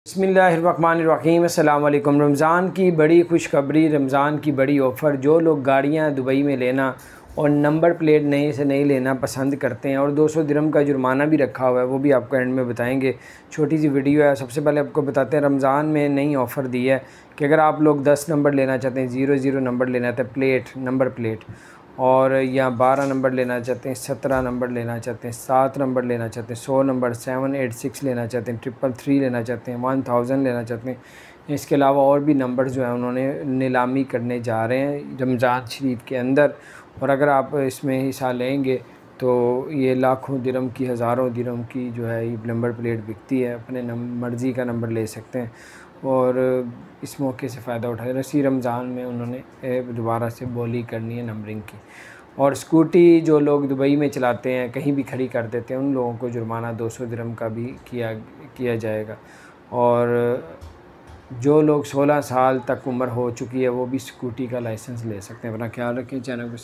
बिस्मिल्लाहिर्रहमानिर्रहीम। अस्सलाम वालेकुम। रमज़ान की बड़ी खुशखबरी, रमज़ान की बड़ी ऑफ़र। जो लोग गाड़ियाँ दुबई में लेना और नंबर प्लेट नहीं लेना पसंद करते हैं और 200 दिरहम का जुर्माना भी रखा हुआ है, वो भी आपको एंड में बताएंगे। छोटी सी वीडियो है। सबसे पहले आपको बताते हैं रमज़ान में नई ऑफ़र दी है कि अगर आप लोग 10 नंबर लेना चाहते हैं, 00 नंबर लेना चाहते हैं, नंबर प्लेट, और या 12 नंबर लेना चाहते हैं, 17 नंबर लेना चाहते हैं, 7 नंबर लेना चाहते हैं, 100 नंबर, 786 लेना चाहते हैं, 333 लेना चाहते हैं, 1000 लेना चाहते हैं। इसके अलावा और भी नंबर जो है उन्होंने नीलामी करने जा रहे हैं रमज़ान शरीफ के अंदर। और अगर आप इसमें हिस्सा लेंगे तो ये लाखों दिरहम की, हज़ारों दिरहम की जो है ये नंबर प्लेट बिकती है। अपने मर्ज़ी का नंबर ले सकते हैं और इस मौके से फ़ायदा उठाए। इसी रमज़ान में उन्होंने दोबारा से बोली करनी है नंबरिंग की। और स्कूटी जो लोग दुबई में चलाते हैं, कहीं भी खड़ी कर देते हैं, उन लोगों को जुर्माना 200 दिरहम का भी किया जाएगा। और जो लोग 16 साल तक उम्र हो चुकी है वो भी स्कूटी का लाइसेंस ले सकते हैं। अपना ख्याल रखें। चैनल को